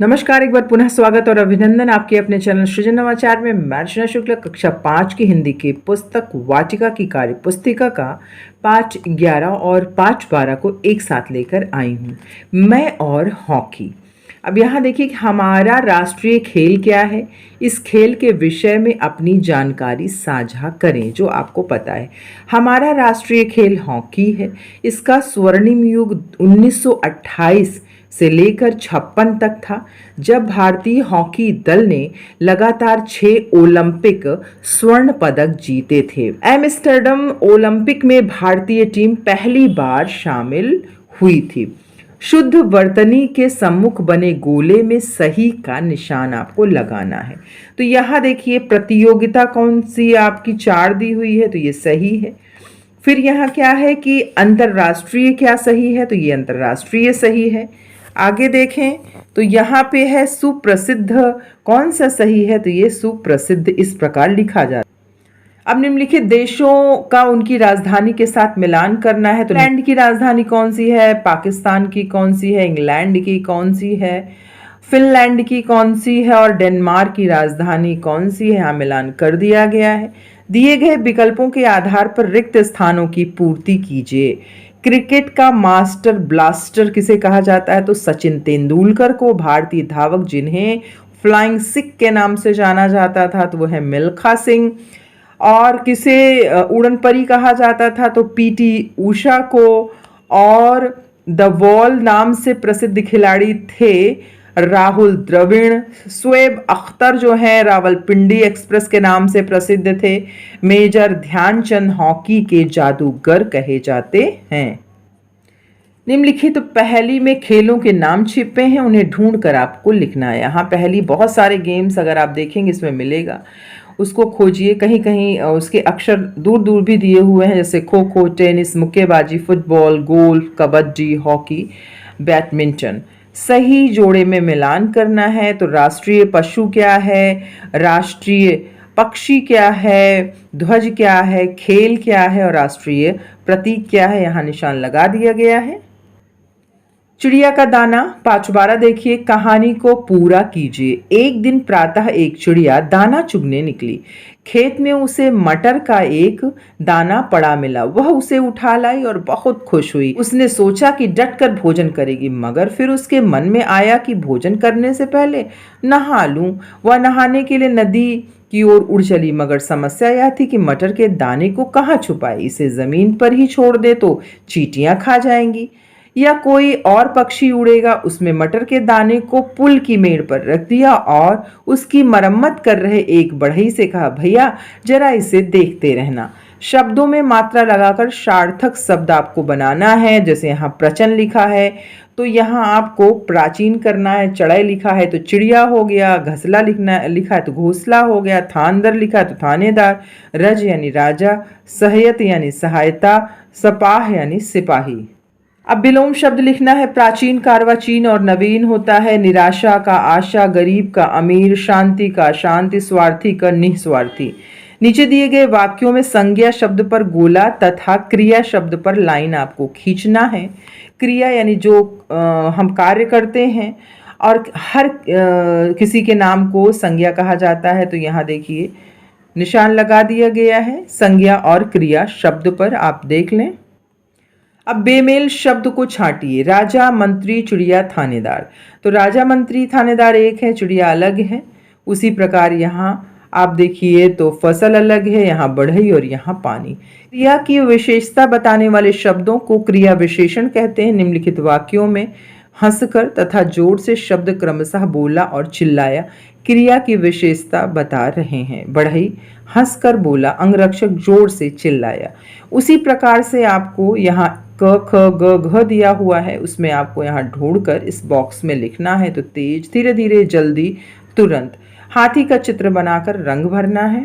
नमस्कार, एक बार पुनः स्वागत और अभिनंदन आपके अपने चैनल सृजन नवाचार में। मैं अर्चना शुक्ला कक्षा 5 की हिंदी की पुस्तक वाटिका की कार्य पुस्तिका का पाठ 11 और पाठ 12 को एक साथ लेकर आई हूँ। मैं और हॉकी। अब यहाँ देखिए कि हमारा राष्ट्रीय खेल क्या है। इस खेल के विषय में अपनी जानकारी साझा करें जो आपको पता है। हमारा राष्ट्रीय खेल हॉकी है। इसका स्वर्णिम युग 1928 से लेकर 56 तक था, जब भारतीय हॉकी दल ने लगातार 6 ओलंपिक स्वर्ण पदक जीते थे। एम्स्टर्डम ओलंपिक में भारतीय टीम पहली बार शामिल हुई थी। शुद्ध वर्तनी के सम्मुख बने गोले में सही का निशान आपको लगाना है। तो यहाँ देखिए प्रतियोगिता कौन सी आपकी 4 दी हुई है, तो ये सही है। फिर यहाँ क्या है कि अंतर्राष्ट्रीय क्या सही है, तो ये अंतर्राष्ट्रीय सही है। आगे देखें तो यहाँ पे है सुप्रसिद्ध, कौन सा सही है, तो ये सुप्रसिद्ध इस प्रकार लिखा जाता है। अब निम्नलिखित देशों का उनकी राजधानी के साथ मिलान करना है। तो इंग्लैंड की राजधानी कौन सी है, पाकिस्तान की कौन सी है, इंग्लैंड की कौन सी है, फिनलैंड की कौन सी है और डेनमार्क की राजधानी कौन सी है, यहाँ मिलान कर दिया गया है। दिए गए विकल्पों के आधार पर रिक्त स्थानों की पूर्ति कीजिए। क्रिकेट का मास्टर ब्लास्टर किसे कहा जाता है, तो सचिन तेंदुलकर को। भारतीय धावक जिन्हें फ्लाइंग सिख के नाम से जाना जाता था तो वह है मिल्खा सिंह। और किसे उड़न परी कहा जाता था, तो पीटी उषा को। और द वॉल नाम से प्रसिद्ध खिलाड़ी थे राहुल द्रविड़। शोएब अख्तर जो है रावलपिंडी एक्सप्रेस के नाम से प्रसिद्ध थे। मेजर ध्यानचंद हॉकी के जादूगर कहे जाते हैं। निम्नलिखित तो पहेली में खेलों के नाम छिपे हैं, उन्हें ढूंढकर आपको लिखना है। यहाँ पहेली बहुत सारे गेम्स अगर आप देखेंगे इसमें मिलेगा, उसको खोजिए। कहीं कहीं उसके अक्षर दूर दूर भी दिए हुए हैं, जैसे खो खो, टेनिस, मुक्केबाजी, football, golf, kabaddi, hockey, badminton. सही जोड़े में मिलान करना है। तो राष्ट्रीय पशु क्या है, राष्ट्रीय पक्षी क्या है, ध्वज क्या है, खेल क्या है और राष्ट्रीय प्रतीक क्या है, यहाँ निशान लगा दिया गया है। चिड़िया का दाना पाठ 12 देखिए, कहानी को पूरा कीजिए। एक दिन प्रातः एक चिड़िया दाना चुगने निकली। खेत में उसे मटर का एक दाना पड़ा मिला। वह उसे उठा लाई और बहुत खुश हुई। उसने सोचा कि डटकर भोजन करेगी, मगर फिर उसके मन में आया कि भोजन करने से पहले नहा लूं। वह नहाने के लिए नदी की ओर उड़ चली, मगर समस्या यह थी कि मटर के दाने को कहाँ छुपाए। इसे जमीन पर ही छोड़ दे तो चींटियां खा जाएंगी या कोई और पक्षी उड़ेगा। उसमें मटर के दाने को पुल की मेड़ पर रख दिया और उसकी मरम्मत कर रहे एक बढ़ई से कहा, भैया जरा इसे देखते रहना। शब्दों में मात्रा लगाकर सार्थक शब्द आपको बनाना है। जैसे यहाँ प्रचन लिखा है तो यहाँ आपको प्राचीन करना है। चढ़ाई लिखा है तो चिड़िया हो गया। घसला लिखा है तो घोंसला हो गया। थानदर लिखा है तो थानेदार। रज यानी राजा। सहायत यानी सहायता। सपाह यानी सिपाही। अब विलोम शब्द लिखना है। प्राचीन का अर्वाचीन और नवीन होता है। निराशा का आशा, गरीब का अमीर, शांति का शांति, स्वार्थी का निस्वार्थी। नीचे दिए गए वाक्यों में संज्ञा शब्द पर गोला तथा क्रिया शब्द पर लाइन आपको खींचना है। क्रिया यानी जो हम कार्य करते हैं और हर किसी के नाम को संज्ञा कहा जाता है। तो यहाँ देखिए निशान लगा दिया गया है संज्ञा और क्रिया शब्द पर, आप देख लें। अब बेमेल शब्द को छांटिए। राजा, मंत्री, चिड़िया, थानेदार। तो राजा, मंत्री, थानेदार एक है, चिड़िया अलग है। उसी प्रकार यहाँ आप देखिए तो फसल अलग है, यहाँ बढ़ई और यहाँ पानी। क्रिया की विशेषता बताने वाले शब्दों को क्रिया विशेषण कहते हैं। निम्नलिखित वाक्यों में हंसकर तथा जोर से शब्द क्रमशः बोला और चिल्लाया क्रिया की विशेषता बता रहे हैं। बढ़ई हंसकर बोला, अंगरक्षक जोर से चिल्लाया। उसी प्रकार से आपको यहाँ क ख ग घ दिया हुआ है, उसमें आपको यहाँ ढूंढकर इस बॉक्स में लिखना है। तो तेज, धीरे धीरे, जल्दी, तुरंत। हाथी का चित्र बनाकर रंग भरना है।